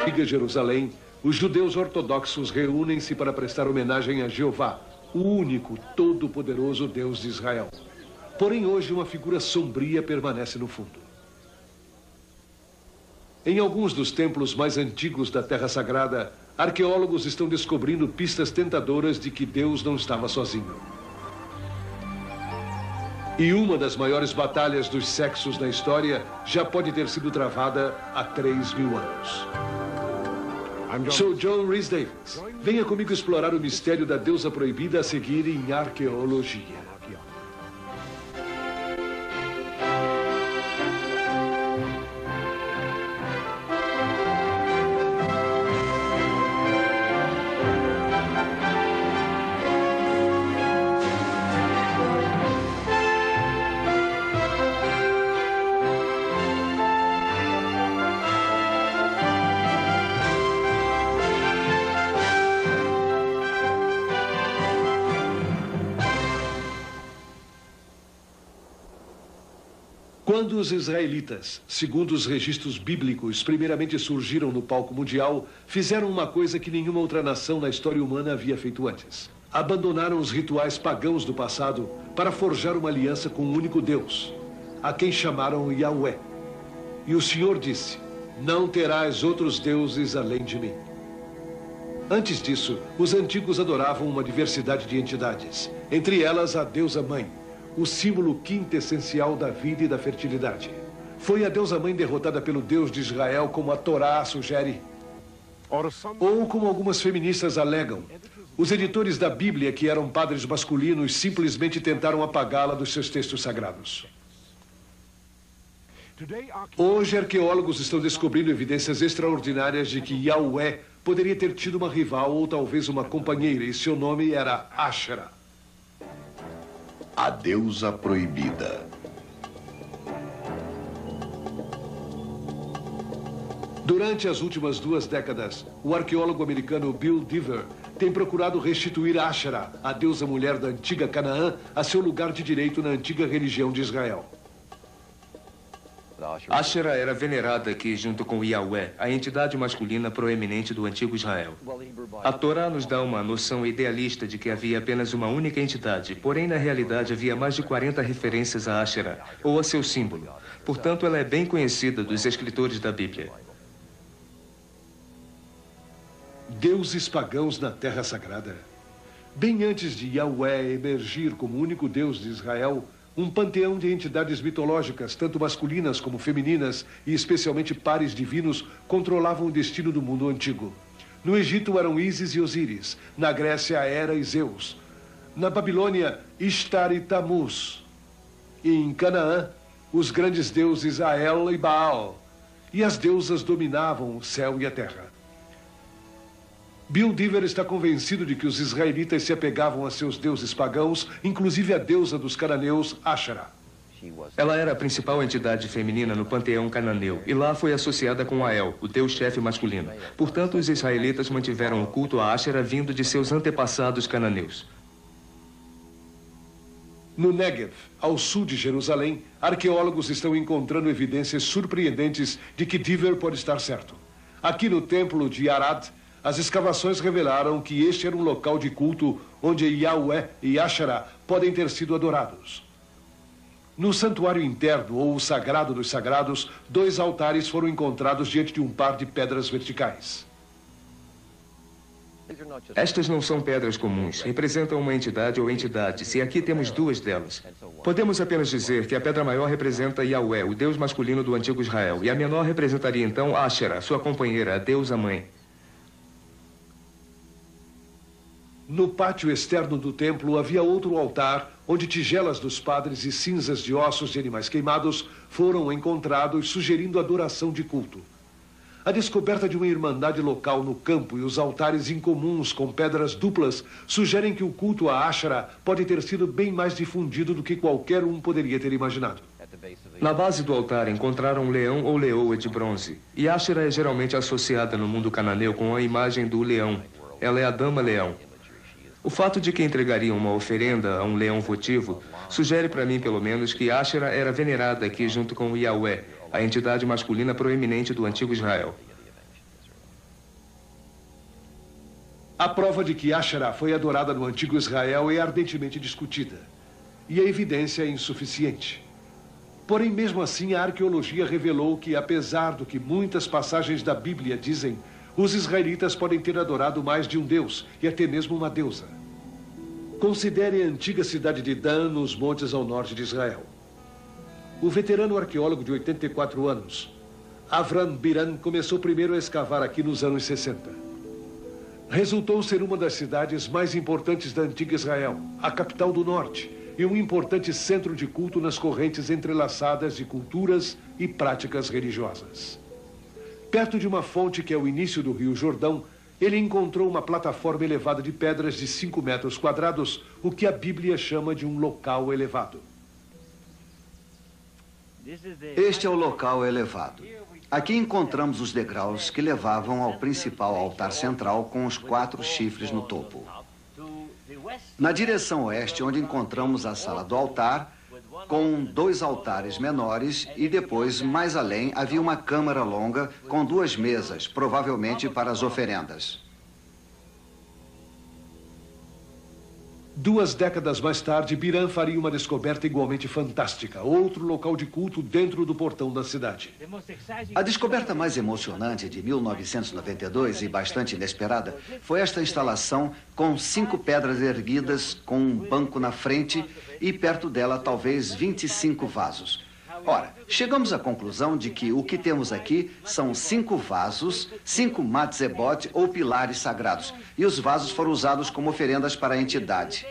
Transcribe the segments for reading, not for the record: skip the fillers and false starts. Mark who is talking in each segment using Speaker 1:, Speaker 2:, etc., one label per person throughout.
Speaker 1: Em Jerusalém, os judeus ortodoxos reúnem-se para prestar homenagem a Jeová, o único, todo-poderoso Deus de Israel. Porém, hoje, uma figura sombria permanece no fundo. Em alguns dos templos mais antigos da Terra Sagrada, arqueólogos estão descobrindo pistas tentadoras de que Deus não estava sozinho. E uma das maiores batalhas dos sexos na história já pode ter sido travada há 3.000 anos. Sou John Rhys Davies. Venha comigo explorar o mistério da deusa proibida a seguir em arqueologia. Quando os israelitas, segundo os registros bíblicos, primeiramente surgiram no palco mundial, fizeram uma coisa que nenhuma outra nação na história humana havia feito antes. Abandonaram os rituais pagãos do passado para forjar uma aliança com um único Deus, a quem chamaram Yahweh. E o Senhor disse: não terás outros deuses além de mim. Antes disso, os antigos adoravam uma diversidade de entidades, entre elas a deusa mãe, o símbolo quintessencial da vida e da fertilidade. Foi a deusa-mãe derrotada pelo Deus de Israel, como a Torá sugere. Ou como algumas feministas alegam, os editores da Bíblia, que eram padres masculinos, simplesmente tentaram apagá-la dos seus textos sagrados. Hoje, arqueólogos estão descobrindo evidências extraordinárias de que Yahweh poderia ter tido uma rival ou talvez uma companheira, e seu nome era Asherah.
Speaker 2: A deusa proibida.
Speaker 1: Durante as últimas 2 décadas, o arqueólogo americano Bill Dever tem procurado restituir Asherah, a deusa mulher da antiga Canaã, a seu lugar de direito na antiga religião de Israel.
Speaker 3: Asherah era venerada aqui junto com Yahweh, a entidade masculina proeminente do antigo Israel. A Torá nos dá uma noção idealista de que havia apenas uma única entidade, porém na realidade havia mais de 40 referências a Asherah, ou a seu símbolo. Portanto, ela é bem conhecida dos escritores da Bíblia.
Speaker 1: Deuses pagãos na Terra Sagrada. Bem antes de Yahweh emergir como único Deus de Israel, um panteão de entidades mitológicas, tanto masculinas como femininas, e especialmente pares divinos, controlavam o destino do mundo antigo. No Egito eram Ísis e Osíris, na Grécia Hera e Zeus, na Babilônia Ishtar e Tamuz, e em Canaã os grandes deuses Ael e Baal, e as deusas dominavam o céu e a terra. Bill Dever está convencido de que os israelitas se apegavam a seus deuses pagãos, inclusive a deusa dos cananeus, Asherah.
Speaker 3: Ela era a principal entidade feminina no panteão cananeu, e lá foi associada com Ael, o deus-chefe masculino. Portanto, os israelitas mantiveram o culto a Asherah vindo de seus antepassados cananeus.
Speaker 1: No Negev, ao sul de Jerusalém, arqueólogos estão encontrando evidências surpreendentes de que Dever pode estar certo. Aqui no templo de Arad, as escavações revelaram que este era um local de culto onde Yahweh e Asherah podem ter sido adorados. No santuário interno, ou o sagrado dos sagrados, 2 altares foram encontrados diante de um par de pedras verticais.
Speaker 3: Estas não são pedras comuns, representam uma entidade ou entidades, e aqui temos 2 delas. Podemos apenas dizer que a pedra maior representa Yahweh, o deus masculino do antigo Israel, e a menor representaria então Asherah, sua companheira, a deusa-mãe.
Speaker 1: No pátio externo do templo havia outro altar, onde tigelas dos padres e cinzas de ossos de animais queimados foram encontrados, sugerindo adoração de culto. A descoberta de uma irmandade local no campo e os altares incomuns com pedras duplas sugerem que o culto a Asherah pode ter sido bem mais difundido do que qualquer um poderia ter imaginado.
Speaker 3: Na base do altar encontraram um leão ou leoa de bronze, e Asherah é geralmente associada no mundo cananeu com a imagem do leão. Ela é a dama-leão. O fato de que entregariam uma oferenda a um leão votivo sugere para mim, pelo menos, que Asherah era venerada aqui junto com Yahweh, a entidade masculina proeminente do antigo Israel.
Speaker 1: A prova de que Asherah foi adorada no antigo Israel é ardentemente discutida. E a evidência é insuficiente. Porém, mesmo assim, a arqueologia revelou que, apesar do que muitas passagens da Bíblia dizem, os israelitas podem ter adorado mais de um deus, e até mesmo uma deusa. Considere a antiga cidade de Dan, nos montes ao norte de Israel. O veterano arqueólogo de 84 anos, Avram Biran, começou primeiro a escavar aqui nos anos 60. Resultou ser uma das cidades mais importantes da antiga Israel, a capital do norte, e um importante centro de culto nas correntes entrelaçadas de culturas e práticas religiosas. Perto de uma fonte que é o início do rio Jordão, ele encontrou uma plataforma elevada de pedras de 5 metros quadrados, o que a Bíblia chama de um local elevado.
Speaker 4: Este é o local elevado. Aqui encontramos os degraus que levavam ao principal altar central com os 4 chifres no topo. Na direção oeste, onde encontramos a sala do altar, com 2 altares menores, e depois, mais além, havia uma câmara longa com 2 mesas, provavelmente para as oferendas.
Speaker 1: 2 décadas mais tarde, Biran faria uma descoberta igualmente fantástica, outro local de culto dentro do portão da cidade.
Speaker 4: A descoberta mais emocionante de 1992 e bastante inesperada foi esta instalação com 5 pedras erguidas com um banco na frente e perto dela talvez 25 vasos. Ora, chegamos à conclusão de que o que temos aqui são 5 vasos, 5 matzebot ou pilares sagrados, e os vasos foram usados como oferendas para a entidade.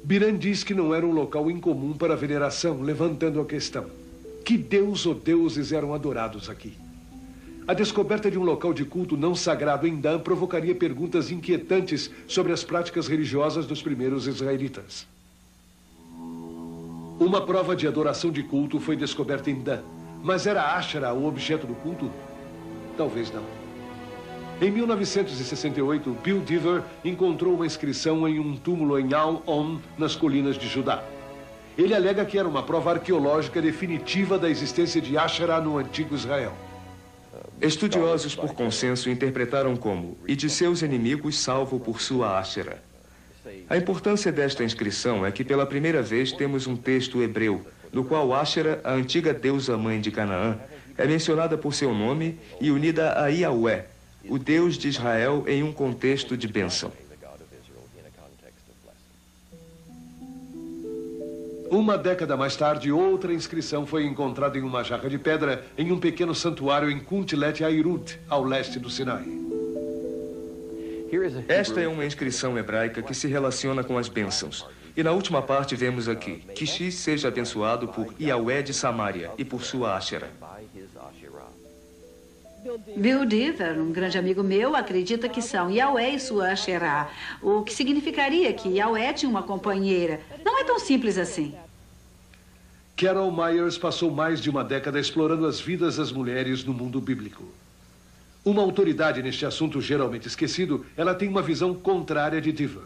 Speaker 1: Biran diz que não era um local incomum para a veneração, levantando a questão: que deus ou deuses eram adorados aqui? A descoberta de um local de culto não sagrado em Dan provocaria perguntas inquietantes sobre as práticas religiosas dos primeiros israelitas. Uma prova de adoração de culto foi descoberta em Dan, mas era Asherah o objeto do culto? Talvez não. Em 1968, Bill Dever encontrou uma inscrição em um túmulo em Al-On, nas colinas de Judá. Ele alega que era uma prova arqueológica definitiva da existência de Asherah no antigo Israel.
Speaker 3: Estudiosos, por consenso, interpretaram como "e de seus inimigos salvo por sua Asherah". A importância desta inscrição é que pela primeira vez temos um texto hebreu, no qual Asherah, a antiga deusa-mãe de Canaã, é mencionada por seu nome e unida a Yahweh, o Deus de Israel, em um contexto de bênção.
Speaker 1: Uma década mais tarde, outra inscrição foi encontrada em uma jarra de pedra em um pequeno santuário em Kuntilet Airut, ao leste do Sinai.
Speaker 3: Esta é uma inscrição hebraica que se relaciona com as bênçãos. E na última parte vemos aqui: que X seja abençoado por Yahweh de Samaria e por sua Asherah.
Speaker 5: Bill Dever, um grande amigo meu, acredita que são Yahweh e sua Asherah, o que significaria que Yahweh tinha uma companheira. Não é tão simples assim.
Speaker 1: Carol Myers passou mais de uma década explorando as vidas das mulheres no mundo bíblico. Uma autoridade neste assunto geralmente esquecido, ela tem uma visão contrária de Dever.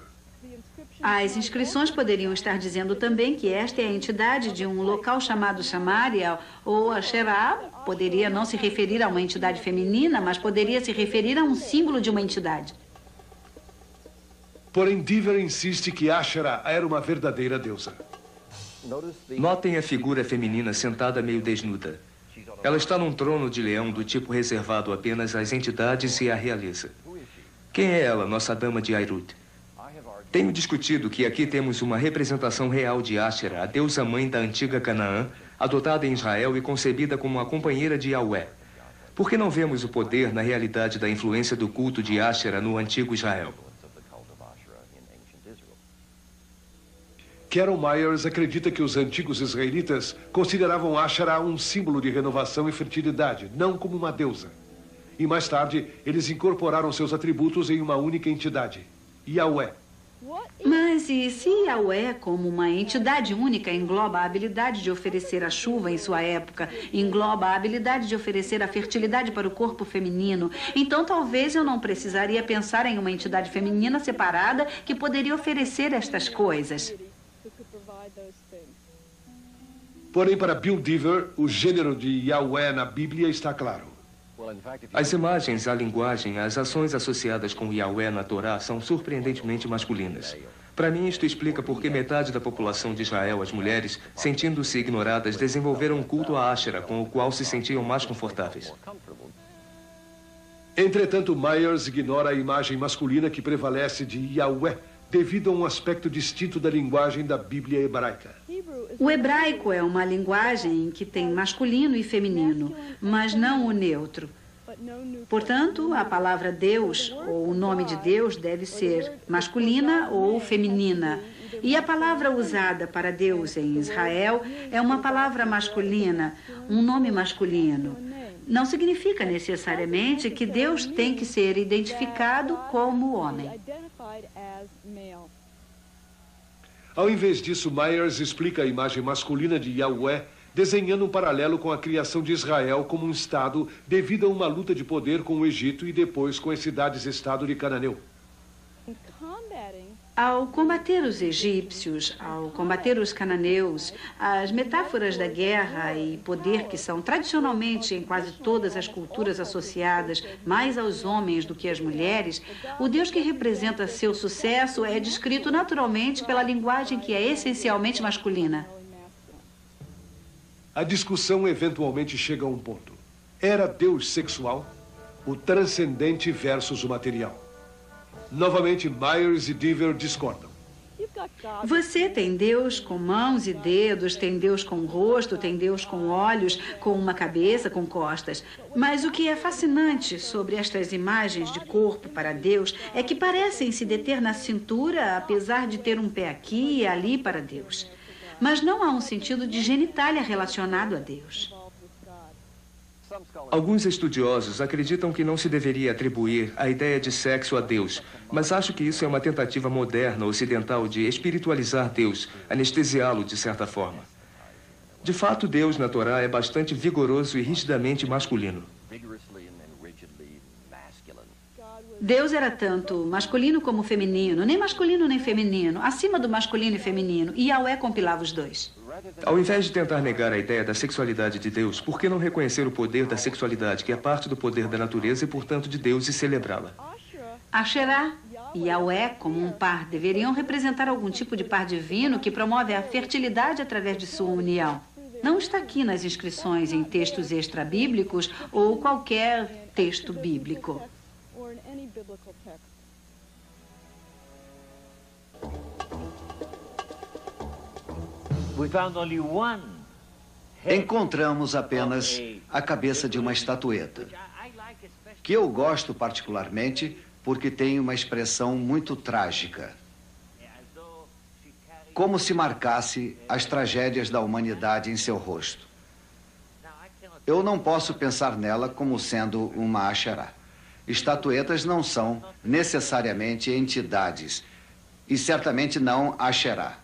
Speaker 5: As inscrições poderiam estar dizendo também que esta é a entidade de um local chamado Samaria, ou Asherah poderia não se referir a uma entidade feminina, mas poderia se referir a um símbolo de uma entidade.
Speaker 1: Porém, Dever insiste que Asherah era uma verdadeira deusa.
Speaker 3: Notem a figura feminina sentada meio desnuda. Ela está num trono de leão do tipo reservado apenas às entidades e à realeza. Quem é ela, nossa dama de Airut? Tenho discutido que aqui temos uma representação real de Asherah, a deusa-mãe da antiga Canaã, adotada em Israel e concebida como a companheira de Yahweh. Por que não vemos o poder na realidade da influência do culto de Asherah no antigo Israel?
Speaker 1: Carol Myers acredita que os antigos israelitas consideravam Asherah um símbolo de renovação e fertilidade, não como uma deusa. E mais tarde, eles incorporaram seus atributos em uma única entidade, Yahweh.
Speaker 5: Mas e se Yahweh, como uma entidade única, engloba a habilidade de oferecer a chuva em sua época, engloba a habilidade de oferecer a fertilidade para o corpo feminino, então talvez eu não precisaria pensar em uma entidade feminina separada que poderia oferecer estas coisas.
Speaker 1: Porém, para Bill Dever, o gênero de Yahweh na Bíblia está claro.
Speaker 3: As imagens, a linguagem, as ações associadas com Yahweh na Torá são surpreendentemente masculinas. Para mim, isto explica por que metade da população de Israel, as mulheres, sentindo-se ignoradas, desenvolveram um culto a Ásherah, com o qual se sentiam mais confortáveis.
Speaker 1: Entretanto, Myers ignora a imagem masculina que prevalece de Yahweh devido a um aspecto distinto da linguagem da Bíblia hebraica.
Speaker 5: O hebraico é uma linguagem que tem masculino e feminino, mas não o neutro. Portanto, a palavra Deus, ou o nome de Deus, deve ser masculina ou feminina. E a palavra usada para Deus em Israel é uma palavra masculina, um nome masculino. Não significa necessariamente que Deus tem que ser identificado como homem.
Speaker 1: Ao invés disso, Myers explica a imagem masculina de Yahweh desenhando um paralelo com a criação de Israel como um Estado devido a uma luta de poder com o Egito e depois com as cidades-estado de Cananeu.
Speaker 5: Ao combater os egípcios, ao combater os cananeus, as metáforas da guerra e poder que são tradicionalmente em quase todas as culturas associadas mais aos homens do que às mulheres, o Deus que representa seu sucesso é descrito naturalmente pela linguagem que é essencialmente masculina.
Speaker 1: A discussão eventualmente chega a um ponto. Era Deus sexual? O transcendente versus o material. Novamente, Myers e Deaver discordam.
Speaker 5: Você tem Deus com mãos e dedos, tem Deus com rosto, tem Deus com olhos, com uma cabeça, com costas. Mas o que é fascinante sobre estas imagens de corpo para Deus é que parecem se deter na cintura, apesar de ter um pé aqui e ali para Deus. Mas não há um sentido de genitália relacionado a Deus.
Speaker 3: Alguns estudiosos acreditam que não se deveria atribuir a ideia de sexo a Deus, mas acho que isso é uma tentativa moderna ocidental de espiritualizar Deus, anestesiá-lo de certa forma. De fato, Deus na Torá é bastante vigoroso e rigidamente masculino.
Speaker 5: Deus era tanto masculino como feminino, nem masculino nem feminino, acima do masculino e feminino, e Yahweh compilava os dois.
Speaker 3: Ao invés de tentar negar a ideia da sexualidade de Deus, por que não reconhecer o poder da sexualidade, que é parte do poder da natureza e, portanto, de Deus, e celebrá-la?
Speaker 5: Asherah e Yahweh, como um par, deveriam representar algum tipo de par divino que promove a fertilidade através de sua união. Não está aqui nas inscrições em textos extra-bíblicos ou qualquer texto bíblico.
Speaker 4: Encontramos apenas a cabeça de uma estatueta, que eu gosto particularmente porque tem uma expressão muito trágica. Como se marcasse as tragédias da humanidade em seu rosto. Eu não posso pensar nela como sendo uma Asherah. Estatuetas não são necessariamente entidades, e certamente não Asherah.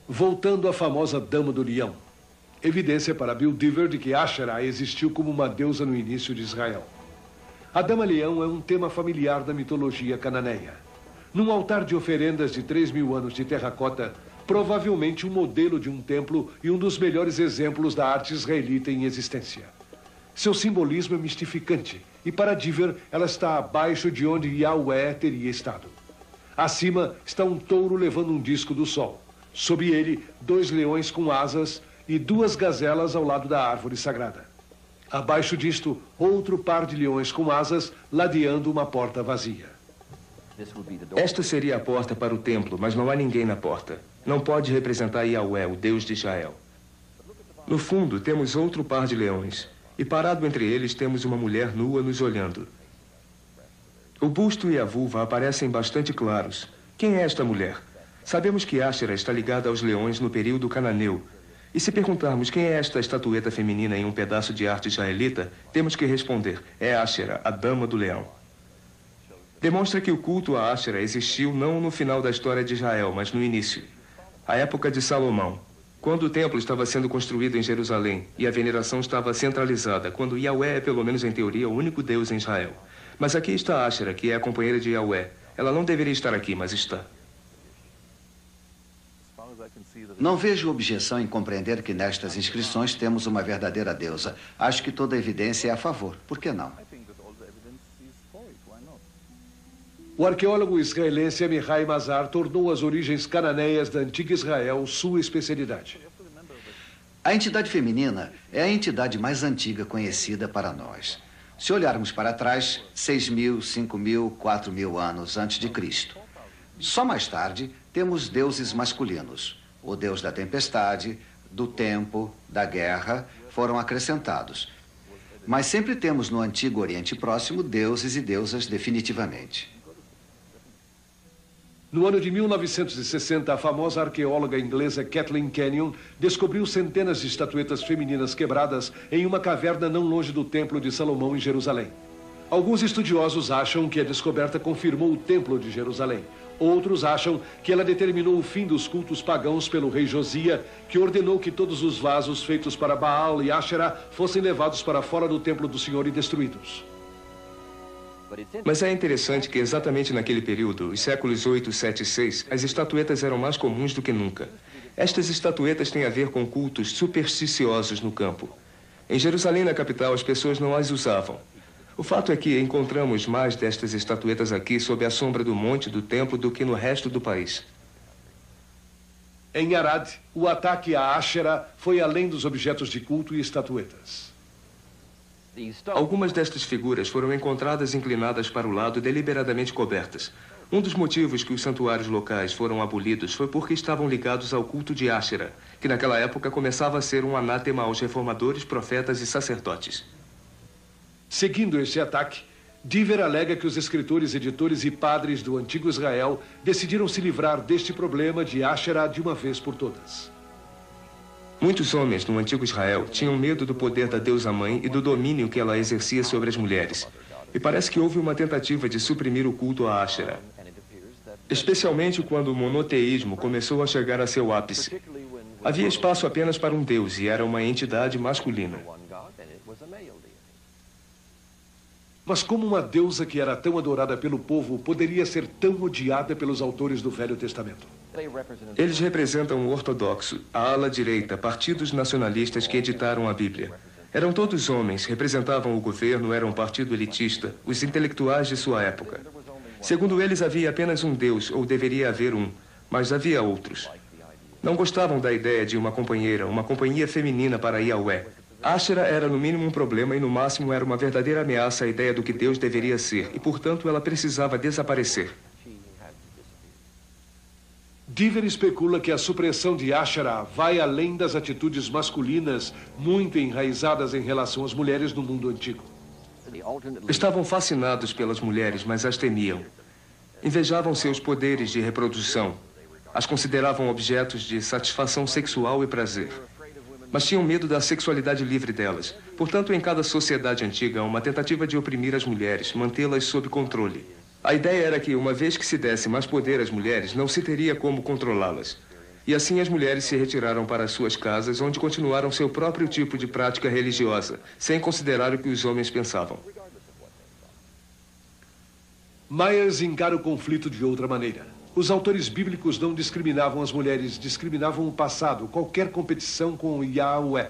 Speaker 1: Voltando à famosa Dama do Leão. Evidência para Bill Deaver de que Asherah existiu como uma deusa no início de Israel. A Dama Leão é um tema familiar da mitologia cananeia. Num altar de oferendas de 3.000 anos de terracota, provavelmente um modelo de um templo e um dos melhores exemplos da arte israelita em existência. Seu simbolismo é mistificante e para Deaver ela está abaixo de onde Yahweh teria estado. Acima está um touro levando um disco do sol. Sob ele, 2 leões com asas e 2 gazelas ao lado da árvore sagrada. Abaixo disto, outro par de leões com asas ladeando uma porta vazia.
Speaker 3: Esta seria a porta para o templo, mas não há ninguém na porta. Não pode representar Yahweh, o Deus de Israel. No fundo, temos outro par de leões. E parado entre eles, temos uma mulher nua nos olhando. O busto e a vulva aparecem bastante claros. Quem é esta mulher? Sabemos que Asherah está ligada aos leões no período cananeu. E se perguntarmos quem é esta estatueta feminina em um pedaço de arte israelita, temos que responder, é Asherah, a Dama do Leão. Demonstra que o culto a Asherah existiu não no final da história de Israel, mas no início. A época de Salomão, quando o templo estava sendo construído em Jerusalém e a veneração estava centralizada, quando Yahweh é, pelo menos em teoria, o único Deus em Israel. Mas aqui está Asherah, que é a companheira de Yahweh. Ela não deveria estar aqui, mas está.
Speaker 4: Não vejo objeção em compreender que nestas inscrições temos uma verdadeira deusa. Acho que toda a evidência é a favor. Por que não?
Speaker 1: O arqueólogo israelense Amihai Mazar tornou as origens cananeias da antiga Israel sua especialidade.
Speaker 4: A entidade feminina é a entidade mais antiga conhecida para nós. Se olharmos para trás, 6.000, 5.000, 4.000 anos antes de Cristo. Só mais tarde temos deuses masculinos. O deus da tempestade, do tempo, da guerra foram acrescentados. Mas sempre temos no Antigo Oriente Próximo deuses e deusas definitivamente.
Speaker 1: No ano de 1960, a famosa arqueóloga inglesa Kathleen Kenyon descobriu centenas de estatuetas femininas quebradas em uma caverna não longe do Templo de Salomão, em Jerusalém. Alguns estudiosos acham que a descoberta confirmou o Templo de Jerusalém. Outros acham que ela determinou o fim dos cultos pagãos pelo rei Josia, que ordenou que todos os vasos feitos para Baal e Asherah fossem levados para fora do Templo do Senhor e destruídos.
Speaker 3: Mas é interessante que exatamente naquele período, os séculos 8, 7 e 6, as estatuetas eram mais comuns do que nunca. Estas estatuetas têm a ver com cultos supersticiosos no campo. Em Jerusalém, na capital, as pessoas não as usavam. O fato é que encontramos mais destas estatuetas aqui sob a sombra do monte do templo do que no resto do país.
Speaker 1: Em Arad, o ataque a Asherah foi além dos objetos de culto e estatuetas.
Speaker 3: Algumas destas figuras foram encontradas inclinadas para o lado, deliberadamente cobertas. Um dos motivos que os santuários locais foram abolidos foi porque estavam ligados ao culto de Asherah, que naquela época começava a ser um anátema aos reformadores, profetas e sacerdotes.
Speaker 1: Seguindo este ataque, Diver alega que os escritores, editores e padres do antigo Israel decidiram se livrar deste problema de Asherah de uma vez por todas.
Speaker 3: Muitos homens no antigo Israel tinham medo do poder da deusa-mãe e do domínio que ela exercia sobre as mulheres. E parece que houve uma tentativa de suprimir o culto a Asherah. Especialmente quando o monoteísmo começou a chegar a seu ápice. Havia espaço apenas para um deus e era uma entidade masculina.
Speaker 1: Mas como uma deusa que era tão adorada pelo povo poderia ser tão odiada pelos autores do Velho Testamento?
Speaker 3: Eles representam o ortodoxo, a ala direita, partidos nacionalistas que editaram a Bíblia. Eram todos homens, representavam o governo, eram um partido elitista, os intelectuais de sua época. Segundo eles, havia apenas um Deus, ou deveria haver um, mas havia outros. Não gostavam da ideia de uma companhia feminina para Yahweh. Asherah era no mínimo um problema e no máximo era uma verdadeira ameaça à ideia do que Deus deveria ser, e portanto ela precisava desaparecer.
Speaker 1: Diver especula que a supressão de Asherah vai além das atitudes masculinas muito enraizadas em relação às mulheres no mundo antigo.
Speaker 3: Estavam fascinados pelas mulheres, mas as temiam. Invejavam seus poderes de reprodução. As consideravam objetos de satisfação sexual e prazer. Mas tinham medo da sexualidade livre delas. Portanto, em cada sociedade antiga, há uma tentativa de oprimir as mulheres, mantê-las sob controle. A ideia era que, uma vez que se desse mais poder às mulheres, não se teria como controlá-las. E assim as mulheres se retiraram para suas casas, onde continuaram seu próprio tipo de prática religiosa, sem considerar o que os homens pensavam.
Speaker 1: Myers encara o conflito de outra maneira. Os autores bíblicos não discriminavam as mulheres, discriminavam o passado, qualquer competição com Yahweh.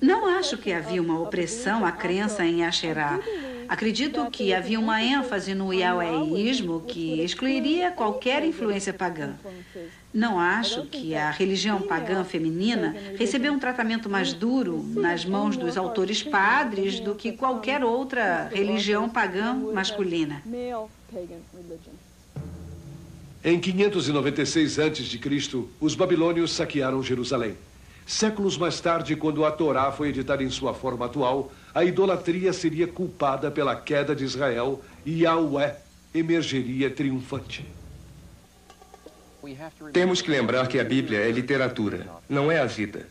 Speaker 5: Não acho que havia uma opressão à crença em Asherah. Acredito que havia uma ênfase no Yahweísmo que excluiria qualquer influência pagã. Não acho que a religião pagã feminina recebeu um tratamento mais duro nas mãos dos autores padres do que qualquer outra religião pagã masculina.
Speaker 1: Em 596 a.C., os babilônios saquearam Jerusalém. Séculos mais tarde, quando a Torá foi editada em sua forma atual, a idolatria seria culpada pela queda de Israel e Yahweh emergeria triunfante.
Speaker 3: Temos que lembrar que a Bíblia é literatura, não é a vida.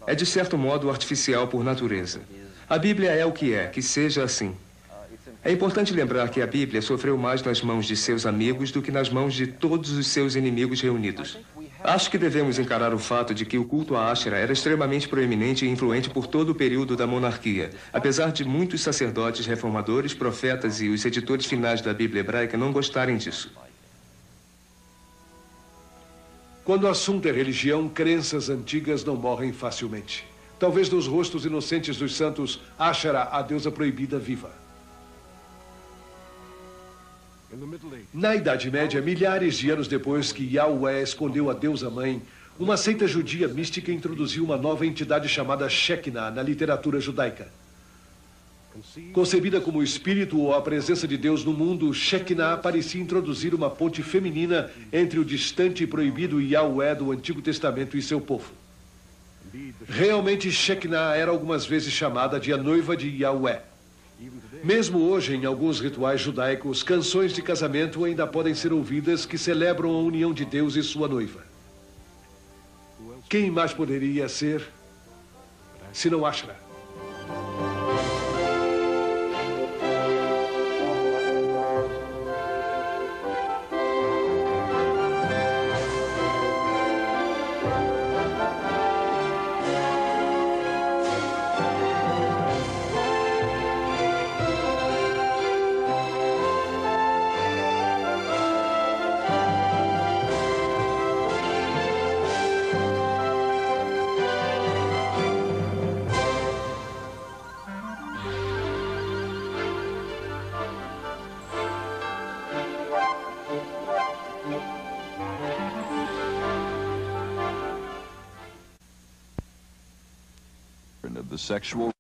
Speaker 3: É de certo modo artificial por natureza. A Bíblia é o que seja assim. É importante lembrar que a Bíblia sofreu mais nas mãos de seus amigos do que nas mãos de todos os seus inimigos reunidos. Acho que devemos encarar o fato de que o culto a Asherah era extremamente proeminente e influente por todo o período da monarquia, apesar de muitos sacerdotes reformadores, profetas e os editores finais da Bíblia hebraica não gostarem disso.
Speaker 1: Quando o assunto é religião, crenças antigas não morrem facilmente. Talvez nos rostos inocentes dos santos, Ashera, a deusa proibida, viva. Na Idade Média, milhares de anos depois que Yahweh escondeu a deusa-mãe, uma seita judia mística introduziu uma nova entidade chamada Shekinah na literatura judaica. Concebida como o espírito ou a presença de Deus no mundo, Shekinah parecia introduzir uma ponte feminina entre o distante e proibido Yahweh do Antigo Testamento e seu povo. Realmente, Shekinah era algumas vezes chamada de a noiva de Yahweh. Mesmo hoje, em alguns rituais judaicos, canções de casamento ainda podem ser ouvidas que celebram a união de Deus e sua noiva. Quem mais poderia ser, senão Ashera?
Speaker 6: Of the sexual